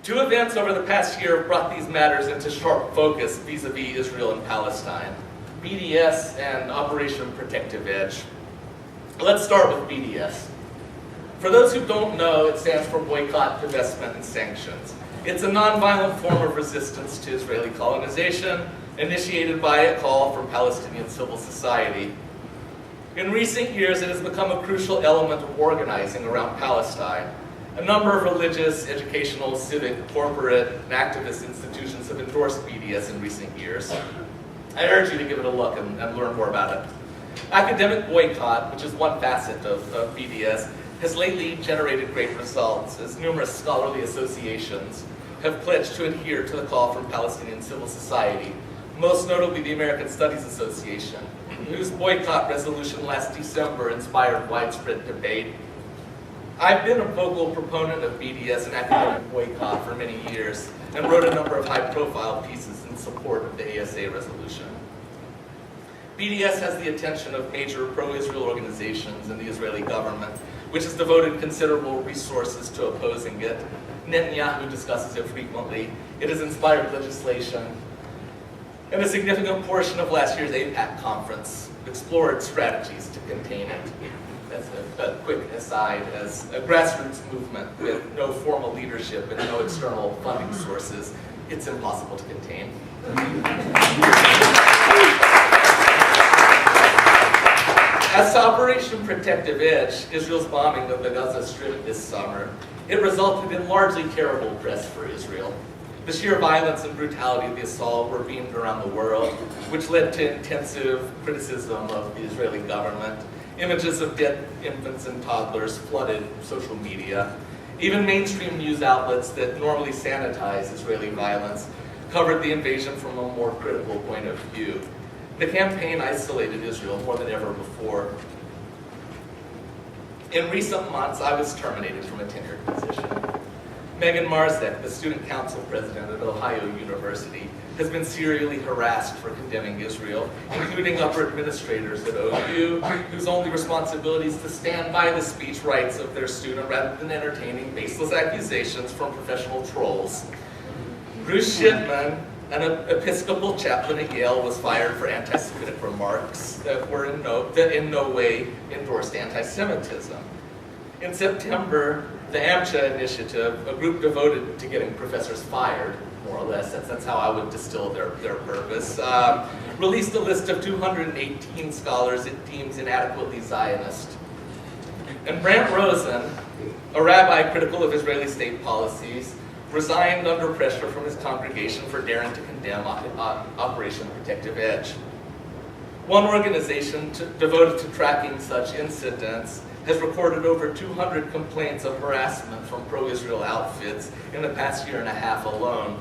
Two events over the past year have brought these matters into sharp focus vis-a-vis Israel and Palestine: BDS and Operation Protective Edge. Let's start with BDS. For those who don't know, it stands for Boycott, Divestment, and Sanctions. It's a nonviolent form of resistance to Israeli colonization, initiated by a call from Palestinian civil society. In recent years, it has become a crucial element of organizing around Palestine. A number of religious, educational, civic, corporate, and activist institutions have endorsed BDS in recent years. I urge you to give it a look and learn more about it. Academic boycott, which is one facet of BDS, has lately generated great results, as numerous scholarly associations have pledged to adhere to the call from Palestinian civil society, most notably the American Studies Association, whose boycott resolution last December inspired widespread debate. I've been a vocal proponent of BDS and academic boycott for many years, and wrote a number of high-profile pieces in support of the ASA resolution. BDS has the attention of major pro-Israel organizations and the Israeli government, which has devoted considerable resources to opposing it. Netanyahu discusses it frequently. It has inspired legislation. And a significant portion of last year's AIPAC conference explored strategies to contain it. That's a quick aside, as a grassroots movement with no formal leadership and no external funding sources, it's impossible to contain. As to Operation Protective Edge, Israel's bombing of the Gaza Strip this summer, it resulted in largely terrible press for Israel. The sheer violence and brutality of the assault were beamed around the world, which led to intensive criticism of the Israeli government. Images of dead infants and toddlers flooded social media. Even mainstream news outlets that normally sanitize Israeli violence covered the invasion from a more critical point of view. The campaign isolated Israel more than ever before. In recent months, I was terminated from a tenured position. Megan Marzek, the student council president at Ohio University, has been serially harassed for condemning Israel, including upper administrators at OU, whose only responsibility is to stand by the speech rights of their student rather than entertaining baseless accusations from professional trolls. Bruce Shipman, an Episcopal chaplain at Yale, was fired for anti-Semitic remarks that in no way endorsed anti-Semitism. In September, the AMCHA initiative, a group devoted to getting professors fired, more or less, that's how I would distill their purpose, released a list of 218 scholars it deems inadequately Zionist. And Brant Rosen, a rabbi critical of Israeli state policies, resigned under pressure from his congregation for daring to condemn Operation Protective Edge. One organization devoted to tracking such incidents has recorded over 200 complaints of harassment from pro-Israel outfits in the past year and a half alone.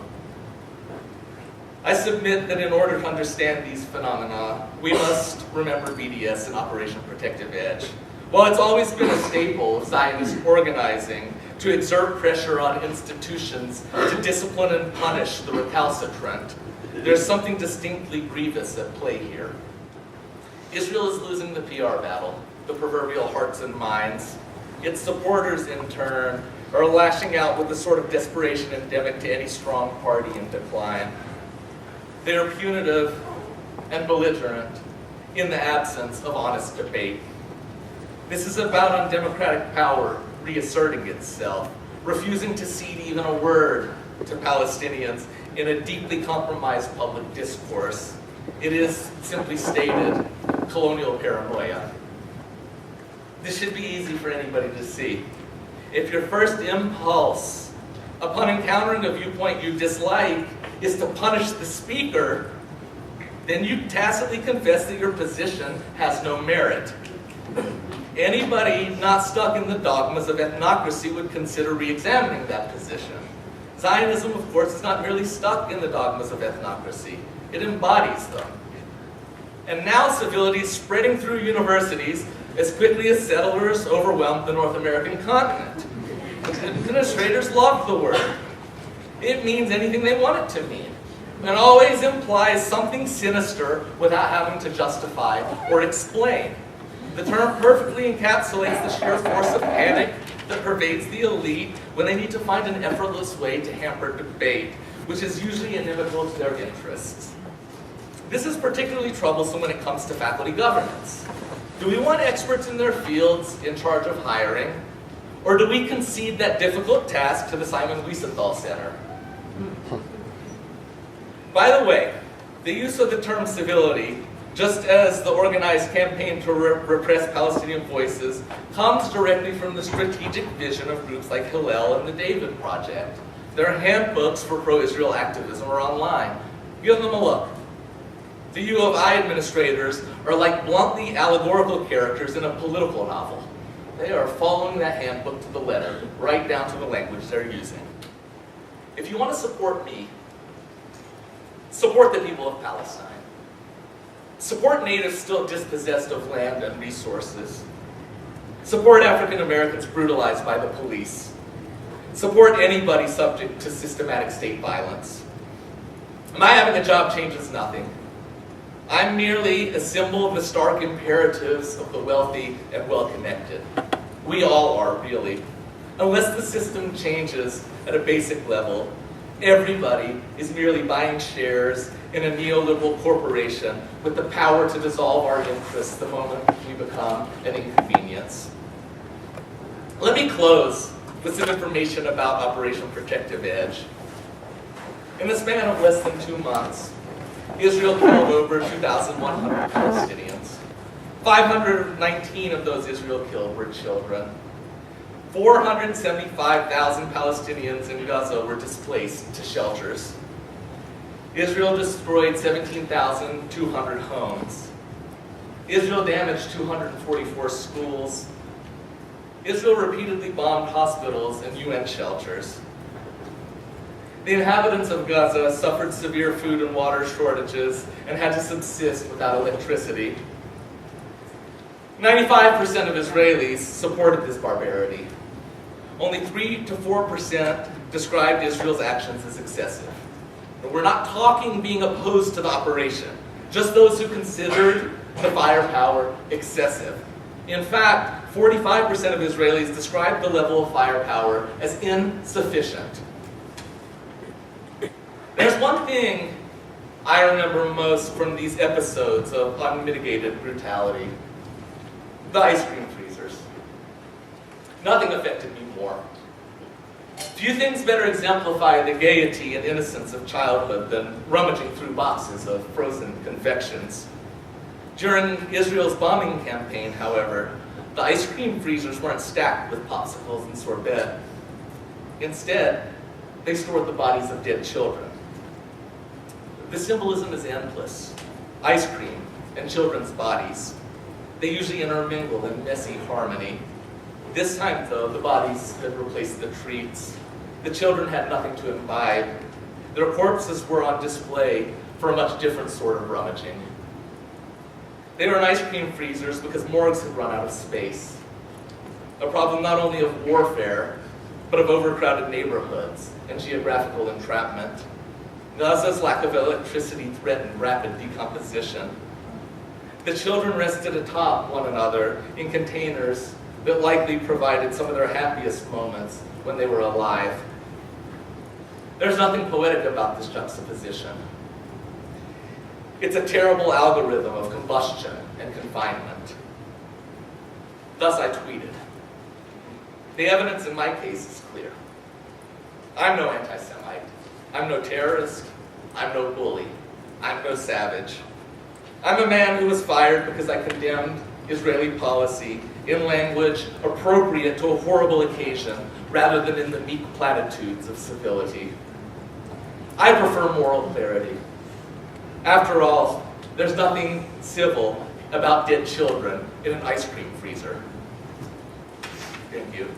I submit that in order to understand these phenomena, we must remember BDS and Operation Protective Edge. While it's always been a staple of Zionist organizing to exert pressure on institutions to discipline and punish the recalcitrant, there's something distinctly grievous at play here. Israel is losing the PR battle, the proverbial hearts and minds. Its supporters, in turn, are lashing out with the sort of desperation endemic to any strong party in decline. They are punitive and belligerent in the absence of honest debate. This is about undemocratic power reasserting itself, refusing to cede even a word to Palestinians in a deeply compromised public discourse. It is, simply stated, colonial paranoia. This should be easy for anybody to see. If your first impulse, upon encountering a viewpoint you dislike, is to punish the speaker, then you tacitly confess that your position has no merit. Anybody not stuck in the dogmas of ethnocracy would consider re-examining that position. Zionism, of course, is not merely stuck in the dogmas of ethnocracy. It embodies them. And now civility is spreading through universities as quickly as settlers overwhelmed the North American continent. Administrators love the word. It means anything they want it to mean. And always implies something sinister without having to justify or explain. The term perfectly encapsulates the sheer force of panic that pervades the elite when they need to find an effortless way to hamper debate, which is usually inimical to their interests. This is particularly troublesome when it comes to faculty governance. Do we want experts in their fields in charge of hiring, or do we concede that difficult task to the Simon Wiesenthal Center? By the way, the use of the term civility, just as the organized campaign to repress Palestinian voices, comes directly from the strategic vision of groups like Hillel and the David Project. Their handbooks for pro-Israel activism are online. Give them a look. The U of I administrators are like bluntly allegorical characters in a political novel. They are following that handbook to the letter, right down to the language they're using. If you want to support me, support the people of Palestine. Support natives still dispossessed of land and resources. Support African Americans brutalized by the police. Support anybody subject to systematic state violence. My having a job changes nothing. I'm merely a symbol of the stark imperatives of the wealthy and well-connected. We all are, really. Unless the system changes at a basic level, everybody is merely buying shares in a neoliberal corporation with the power to dissolve our interests the moment we become an inconvenience. Let me close with some information about Operation Protective Edge. In the span of less than 2 months, Israel killed over 2,100 Palestinians. 519 of those Israel killed were children. 475,000 Palestinians in Gaza were displaced to shelters. Israel destroyed 17,200 homes. Israel damaged 244 schools. Israel repeatedly bombed hospitals and UN shelters. The inhabitants of Gaza suffered severe food and water shortages and had to subsist without electricity. 95% of Israelis supported this barbarity. Only 3 to 4% described Israel's actions as excessive. And we're not talking being opposed to the operation, just those who considered the firepower excessive. In fact, 45% of Israelis described the level of firepower as insufficient. There's one thing I remember most from these episodes of unmitigated brutality: the ice cream freezers. Nothing affected me more. Few things better exemplify the gaiety and innocence of childhood than rummaging through boxes of frozen confections. During Israel's bombing campaign, however, the ice cream freezers weren't stacked with popsicles and sorbet. Instead, they stored the bodies of dead children. The symbolism is endless. Ice cream and children's bodies. They usually intermingle in messy harmony. This time, though, the bodies had replaced the treats. The children had nothing to imbibe. Their corpses were on display for a much different sort of rummaging. They were in ice cream freezers because morgues had run out of space. A problem not only of warfare, but of overcrowded neighborhoods and geographical entrapment. Gaza's lack of electricity threatened rapid decomposition. The children rested atop one another in containers that likely provided some of their happiest moments when they were alive. There's nothing poetic about this juxtaposition. It's a terrible algorithm of combustion and confinement. Thus I tweeted. The evidence in my case is clear. I'm no anti-Semite. I'm no terrorist. I'm no bully. I'm no savage. I'm a man who was fired because I condemned Israeli policy in language appropriate to a horrible occasion rather than in the meek platitudes of civility. I prefer moral clarity. After all, there's nothing civil about dead children in an ice cream freezer. Thank you.